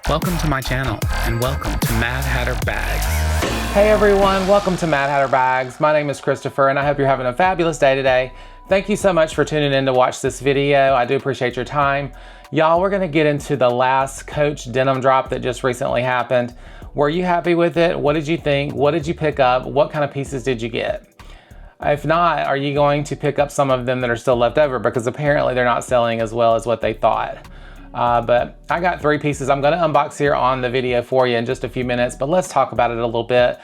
Welcome to my channel, and welcome to Mad Hatter Bags. Hey everyone, welcome to Mad Hatter Bags. My name is Christopher, and I hope you're having a fabulous day today. Thank you so much for tuning in to watch this video. I do appreciate your time. Y'all, we're gonna get into the last Coach denim drop that just recently happened. Were you happy with it? What did you think? What did you pick up? What kind of pieces did you get? If not, are you going to pick up some of them that are still left over? Because apparently they're not selling as well as what they thought. But I got 3 pieces. I'm gonna unbox here on the video for you in just a few minutes, but let's talk about it a little bit.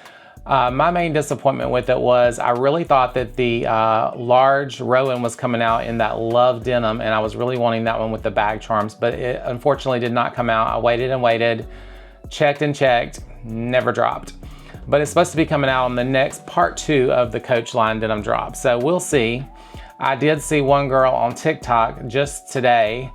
My main disappointment with it was I really thought that the large Rowan was coming out in that Love denim, and I was really wanting that one with the bag charms, but it unfortunately did not come out. I waited and waited, checked and checked, never dropped. But it's supposed to be coming out on the next part 2 of the Coach line denim drop. So we'll see. I did see one girl on TikTok just today,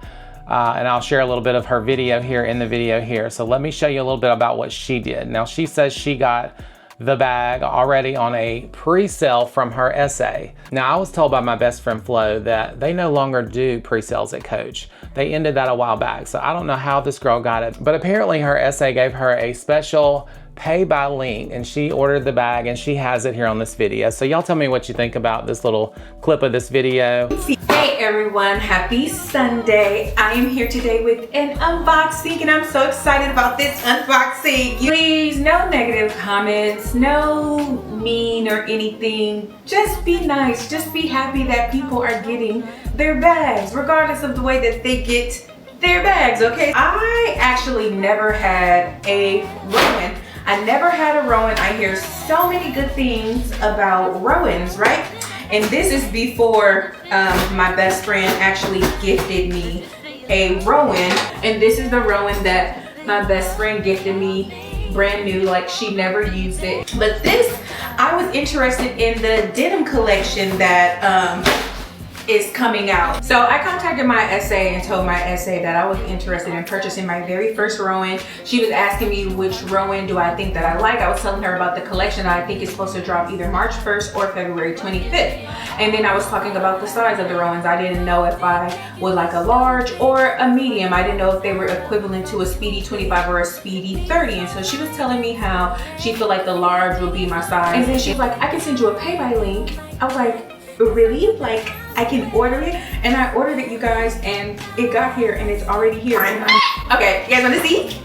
and I'll share a little bit of her video here in the video here. So let me show you a little bit about what she did. Now she says she got the bag already on a pre-sale from her SA. Now I was told by my best friend Flo that they no longer do pre-sales at Coach. They ended that a while back. So I don't know how this girl got it, but apparently her SA gave her a special pay by link, and she ordered the bag and she has it here on this video. So y'all tell me what you think about this little clip of this video. Hey everyone, happy Sunday. I am here today with an unboxing and I'm so excited about this unboxing. Please, no negative comments, no mean or anything. Just be nice, just be happy that people are getting their bags, regardless of the way that they get their bags, okay? I actually never had a Rowan. I never had a Rowan. I hear so many good things about Rowans, right? And this is before my best friend actually gifted me a Rowan. And this is the Rowan that my best friend gifted me, brand new, like she never used it. But this, I was interested in the denim collection that is coming out. So I contacted my SA and told my SA that I was interested in purchasing my very first Rowan. She was asking me which Rowan do I think that I like. I was telling her about the collection that I think is supposed to drop either March 1st or February 25th. And then I was talking about the size of the Rowans. I didn't know if I would like a large or a medium. I didn't know if they were equivalent to a Speedy 25 or a Speedy 30. And so she was telling me how she felt like the large would be my size. And then she's like, I can send you a pay by link. I was like, really? Like, I can order it? And I ordered it, you guys, and it got here and it's already here. Okay, you guys wanna see?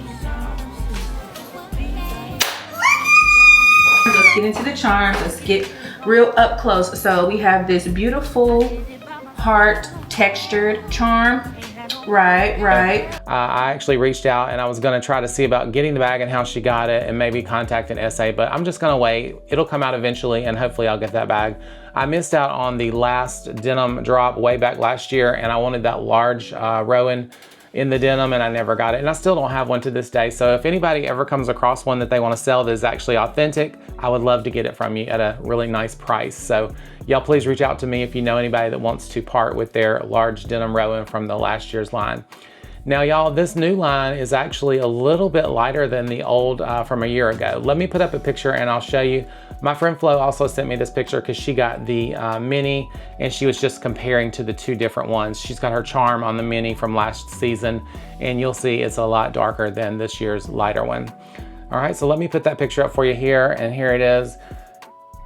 Let's get into the charms. Let's get real up close. So we have this beautiful heart textured charm. Right. I actually reached out and I was gonna try to see about getting the bag and how she got it and maybe contact an SA, but I'm just gonna wait. It'll come out eventually and hopefully I'll get that bag. I missed out on the last denim drop way back last year and I wanted that large Rowan in the denim and I never got it, and I still don't have one to this day. So if anybody ever comes across one that they want to sell that is actually authentic, I would love to get it from you at a really nice price. So y'all please reach out to me if you know anybody that wants to part with their large denim Rowan from the last year's line. Now y'all, this new line is actually a little bit lighter than the old from a year ago. Let me put up a picture and I'll show you. My friend Flo also sent me this picture because she got the mini and she was just comparing to the 2 different ones. She's got her charm on the mini from last season and you'll see it's a lot darker than this year's lighter one. All right, so let me put that picture up for you here, and here it is.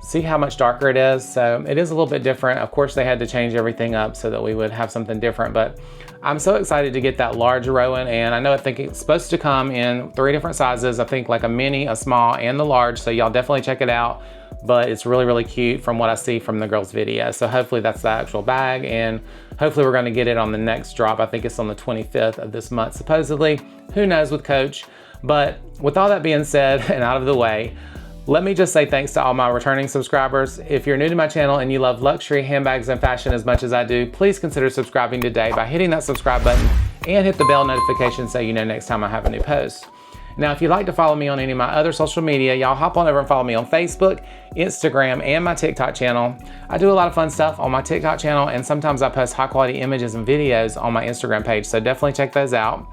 See how much darker it is? So it is a little bit different. Of course, they had to change everything up so that we would have something different, but I'm so excited to get that large Rowan, and I think it's supposed to come in 3 different sizes. I think like a mini, a small, and the large, so y'all definitely check it out. But it's really, really cute from what I see from the girl's video. So hopefully that's the actual bag, and hopefully we're gonna get it on the next drop. I think it's on the 25th of this month, supposedly. Who knows with Coach? But with all that being said and out of the way, let me just say thanks to all my returning subscribers. If you're new to my channel and you love luxury, handbags, and fashion as much as I do, please consider subscribing today by hitting that subscribe button and hit the bell notification so you know next time I have a new post. Now, if you'd like to follow me on any of my other social media, y'all hop on over and follow me on Facebook, Instagram, and my TikTok channel. I do a lot of fun stuff on my TikTok channel, and sometimes I post high quality images and videos on my Instagram page, so definitely check those out.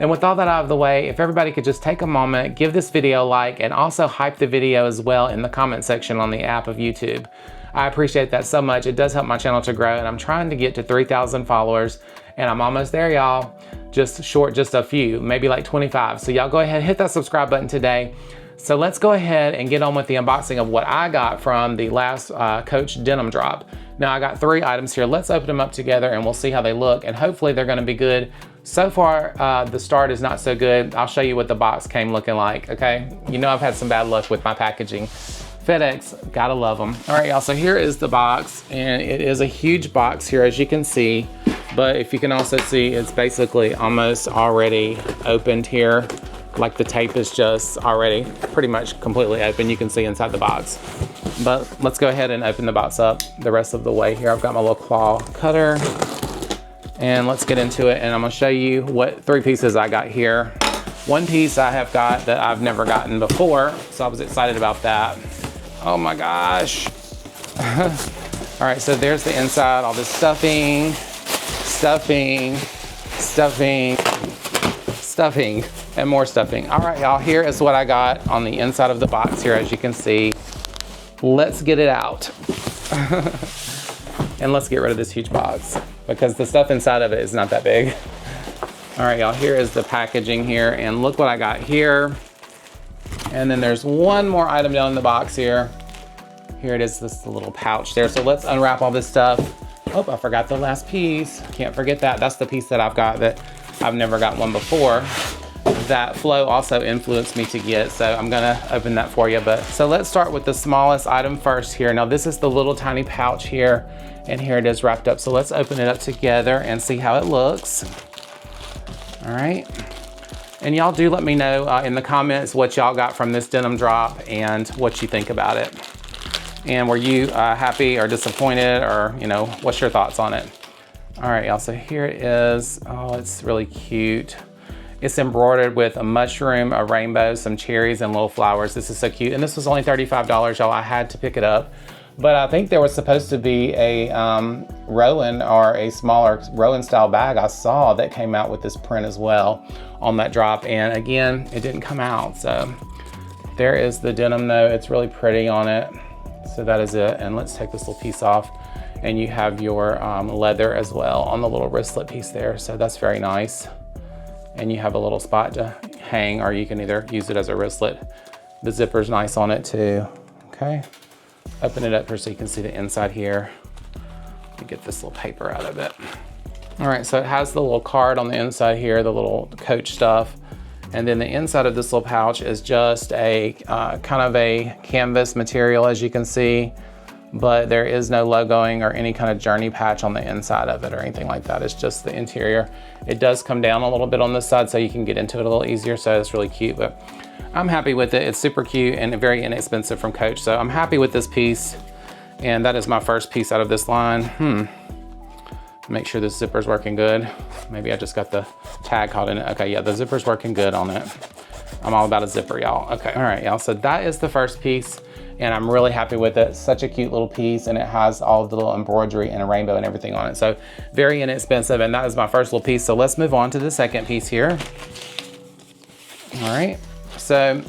And with all that out of the way, if everybody could just take a moment, give this video a like, and also hype the video as well in the comment section on the app of YouTube. I appreciate that so much. It does help my channel to grow, and I'm trying to get to 3,000 followers, and I'm almost there, y'all. just short, just a few, maybe like 25. So y'all go ahead, hit that subscribe button today. So let's go ahead and get on with the unboxing of what I got from the last Coach denim drop. Now I got 3 items here. Let's open them up together and we'll see how they look, and hopefully they're gonna be good. So far, the start is not so good. I'll show you what the box came looking like, okay? You know I've had some bad luck with my packaging. FedEx, gotta love them. All right, y'all, so here is the box, and it is a huge box here, as you can see. But if you can also see, it's basically almost already opened here. Like the tape is just already pretty much completely open. You can see inside the box. But let's go ahead and open the box up the rest of the way here. I've got my little claw cutter, and let's get into it. And I'm gonna show you what 3 pieces I got here. One piece I have got that I've never gotten before, so I was excited about that. Oh my gosh. All right, so there's the inside, all this stuffing, and more stuffing. All right, y'all, here is what I got on the inside of the box here, as you can see. Let's get it out. And let's get rid of this huge box because the stuff inside of it is not that big. All right, y'all, here is the packaging here, and look what I got here. And then there's one more item down in the box here. Here it is, this little pouch there. So let's unwrap all this stuff. Oh, I forgot the last piece. Can't forget that. That's the piece that I've got that I've never got one before. That Flo also influenced me to get, so I'm gonna open that for you. But so let's start with the smallest item first here. Now this is the little tiny pouch here, and here it is wrapped up. So let's open it up together and see how it looks. All right. And y'all do let me know in the comments what y'all got from this denim drop and what you think about it. And were you happy or disappointed, or you know, what's your thoughts on it? All right, y'all, so here it is. Oh, it's really cute. It's embroidered with a mushroom, a rainbow, some cherries, and little flowers. This is so cute. And this was only $35, y'all. I had to pick it up. But I think there was supposed to be a Rowan, or a smaller Rowan style bag I saw that came out with this print as well on that drop. And again, it didn't come out. So there is the denim though. It's really pretty on it. So that is it. And let's take this little piece off. And you have your leather as well on the little wristlet piece there. So that's very nice. And you have a little spot to hang, or you can either use it as a wristlet. The zipper's nice on it too. Okay. Open it up here so you can see the inside here. Let me get this little paper out of it. All right, so it has the little card on the inside here, the little Coach stuff. And then the inside of this little pouch is just a kind of a canvas material, as you can see, but there is no logoing or any kind of journey patch on the inside of it or anything like that. It's just the interior. It does come down a little bit on this side so you can get into it a little easier, so it's really cute, but I'm happy with it. It's super cute and very inexpensive from Coach, so I'm happy with this piece. And that is my first piece out of this line. Make sure this zipper's working good. Maybe I just got the tag caught in it. Okay, yeah, the zipper's working good on it. I'm all about a zipper, y'all. Okay, all right, y'all, so that is the first piece, and I'm really happy with it. Such a cute little piece, and it has all of the little embroidery and a rainbow and everything on it. So very inexpensive, and that is my first little piece. So let's move on to the second piece here. All right, so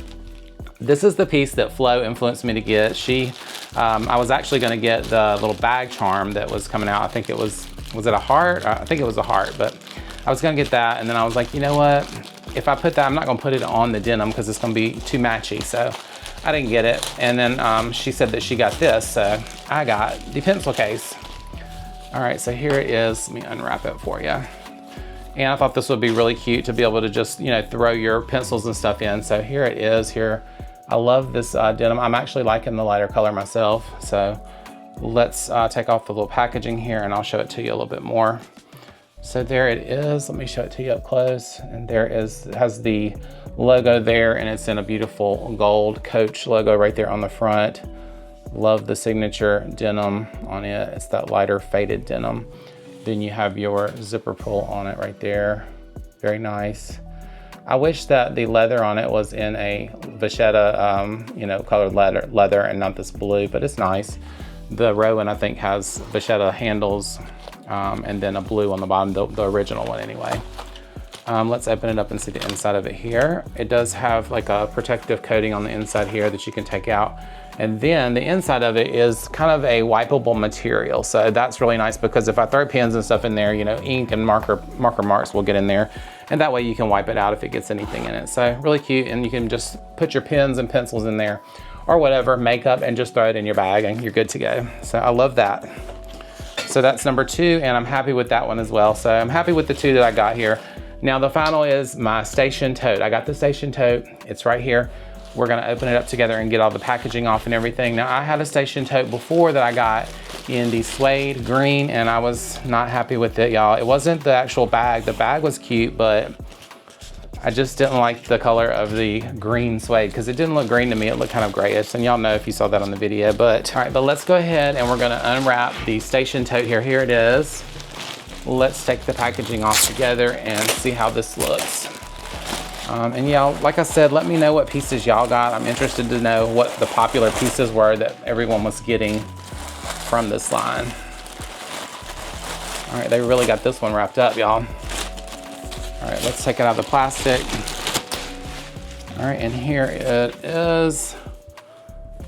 this is the piece that Flo influenced me to get. I was actually gonna get the little bag charm that was coming out. I think it was it a heart? I think it was a heart, but I was gonna get that, and then I was like, you know what? If I put that, I'm not gonna put it on the denim because it's gonna be too matchy, so I didn't get it. And then she said that she got this, so I got the pencil case. All right, so here it is. Let me unwrap it for you. And I thought this would be really cute to be able to just, you know, throw your pencils and stuff in. So here it is here. I love this denim. I'm actually liking the lighter color myself. So let's take off the little packaging here and I'll show it to you a little bit more. So there it is. Let me show it to you up close. And there is, it has the logo there, and it's in a beautiful gold Coach logo right there on the front. Love the signature denim on it. It's that lighter faded denim. Then you have your zipper pull on it right there. Very nice. I wish that the leather on it was in a vachetta, you know, colored leather and not this blue, but it's nice. The Rowan, I think, has vachetta handles and then a blue on the bottom, the original one anyway. Let's open it up and see the inside of it here. It does have like a protective coating on the inside here that you can take out. And then the inside of it is kind of a wipeable material. So that's really nice because if I throw pens and stuff in there, you know, ink and marker marks will get in there. And that way you can wipe it out if it gets anything in it. So really cute, and you can just put your pens and pencils in there or whatever, makeup, and just throw it in your bag and you're good to go. So I love that. So that's number 2, and I'm happy with that one as well. So I'm happy with the 2 that I got here. Now the final is my station tote. I got the station tote, it's right here. We're gonna open it up together and get all the packaging off and everything. Now I had a station tote before that I got in the suede green, and I was not happy with it, y'all. It wasn't the actual bag. The bag was cute, but I just didn't like the color of the green suede because it didn't look green to me. It looked kind of grayish, and y'all know if you saw that on the video. But all right, but let's go ahead and we're gonna unwrap the station tote here. Here it is. Let's take the packaging off together and see how this looks. And y'all, like I said, let me know what pieces y'all got. I'm interested to know what the popular pieces were that everyone was getting from this line. All right, they really got this one wrapped up, y'all. All right, let's take it out of the plastic. All right, and here it is.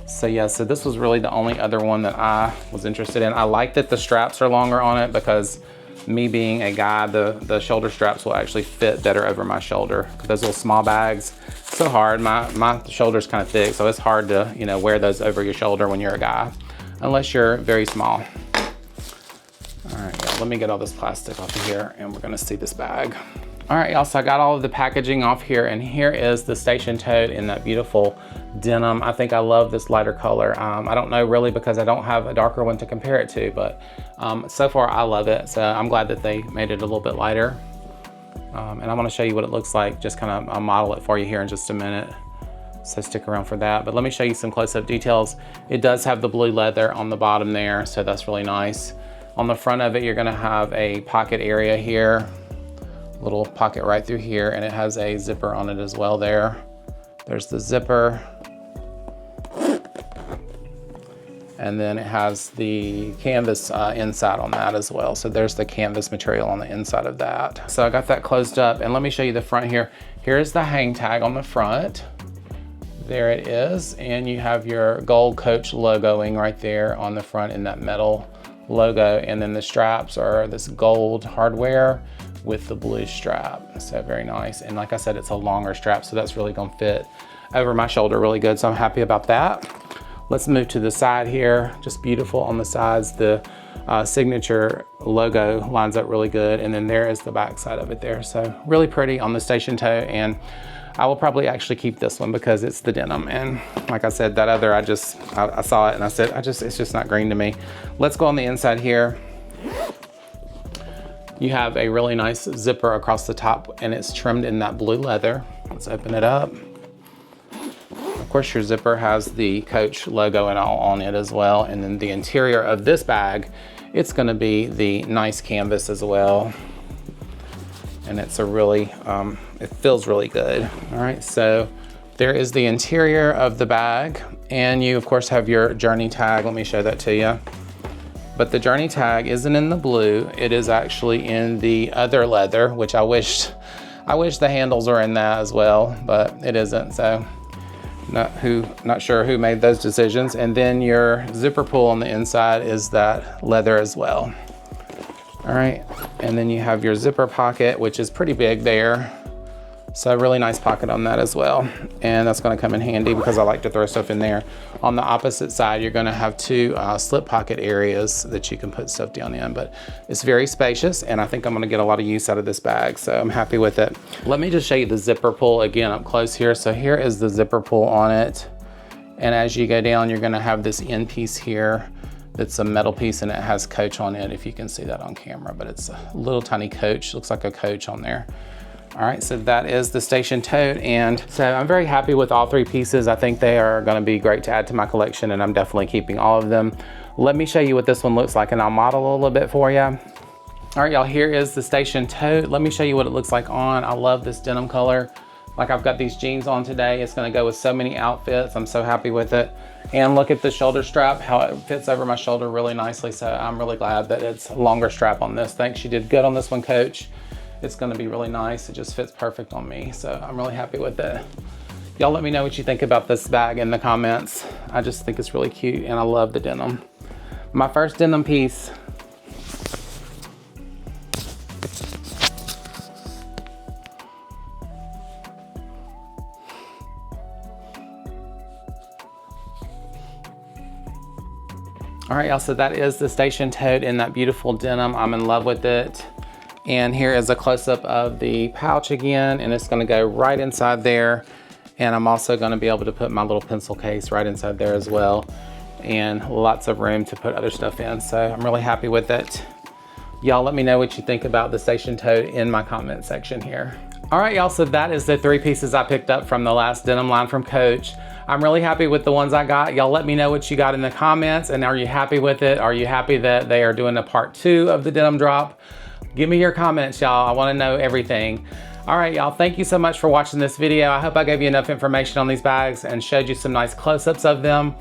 So yeah, so this was really the only other one that I was interested in. I like that the straps are longer on it because me being a guy, the shoulder straps will actually fit better over my shoulder. Those little small bags, so hard. My shoulder's kind of thick, so it's hard to, you know, wear those over your shoulder when you're a guy, unless you're very small. All right, yeah, let me get all this plastic off of here and we're gonna see this bag. All right, y'all, so I got all of the packaging off here, and here is the station tote in that beautiful denim. I think I love this lighter color. I don't know really because I don't have a darker one to compare it to, but so far I love it. So I'm glad that they made it a little bit lighter. And I'm gonna show you what it looks like, just kind of I'll model it for you here in just a minute. So stick around for that. But let me show you some close-up details. It does have the blue leather on the bottom there, so that's really nice. On the front of it, you're gonna have a pocket area here. Little pocket right through here, and it has a zipper on it as well there. There's the zipper. And then it has the canvas inside on that as well. So there's the canvas material on the inside of that. So I got that closed up, and let me show you the front here. Here's the hang tag on the front. There it is, and you have your gold Coach logoing right there on the front in that metal logo, and then the straps are this gold hardware with the blue strap. So very nice. And like I said, it's a longer strap, so that's really gonna fit over my shoulder really good. So I'm happy about that. Let's move to the side here. Just beautiful on the sides. The signature logo lines up really good. And then there is the back side of it there. So really pretty on the station tote. And I will probably actually keep this one because it's the denim. And like I said, that other, I saw it and I said, it's just not green to me. Let's go on the inside here. You have a really nice zipper across the top, and it's trimmed in that blue leather. Let's open it up. Of course, your zipper has the Coach logo and all on it as well. And then the interior of this bag, it's gonna be the nice canvas as well. And it's a really, it feels really good. All right, so there is the interior of the bag. And you of course have your journey tag. Let me show that to you. But the journey tag isn't in the blue. It is actually in the other leather, which I wish the handles were in that as well, but it isn't. So not sure who made those decisions. And then your zipper pull on the inside is that leather as well. All right, and then you have your zipper pocket, which is pretty big there. So a really nice pocket on that as well. And that's gonna come in handy because I like to throw stuff in there. On the opposite side, you're gonna have two slip pocket areas that you can put stuff down in, but it's very spacious, and I think I'm gonna get a lot of use out of this bag, so I'm happy with it. Let me just show you the zipper pull again up close here. So here is the zipper pull on it. And as you go down, you're gonna have this end piece here. It's a metal piece and it has Coach on it, if you can see that on camera, but it's a little tiny Coach, looks like a Coach on there. All right, so that is the station tote. And so I'm very happy with all three pieces. I think they are gonna be great to add to my collection, and I'm definitely keeping all of them. Let me show you what this one looks like, and I'll model a little bit for you. All right, y'all, here is the station tote. Let me show you what it looks like on. I love this denim color. Like I've got these jeans on today. It's gonna go with so many outfits. I'm so happy with it. And look at the shoulder strap, how it fits over my shoulder really nicely. So I'm really glad that it's a longer strap on this. Thanks, you did good on this one, Coach. it's gonna be really nice. It just fits perfect on me. So I'm really happy with it. Y'all let me know what you think about this bag in the comments. I just think it's really cute and I love the denim. My first denim piece. All right, y'all, so that is the station tote in that beautiful denim. I'm in love with it. And here is a close-up of the pouch again, and it's gonna go right inside there. And I'm also gonna be able to put my little pencil case right inside there as well. And lots of room to put other stuff in. So I'm really happy with it. Y'all let me know what you think about the station tote in my comment section here. All right, y'all, so that is the 3 pieces I picked up from the last denim line from Coach. I'm really happy with the ones I got. Y'all let me know what you got in the comments, and are you happy with it? Are you happy that they are doing a part 2 of the denim drop? Give me your comments, y'all. I wanna know everything. All right, y'all, thank you so much for watching this video. I hope I gave you enough information on these bags and showed you some nice close-ups of them.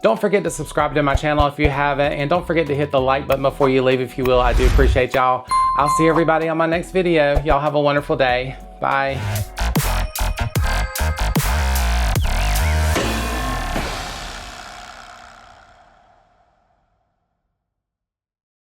Don't forget to subscribe to my channel if you haven't, and don't forget to hit the like button before you leave if you will. I do appreciate y'all. I'll see everybody on my next video. Y'all have a wonderful day. Bye.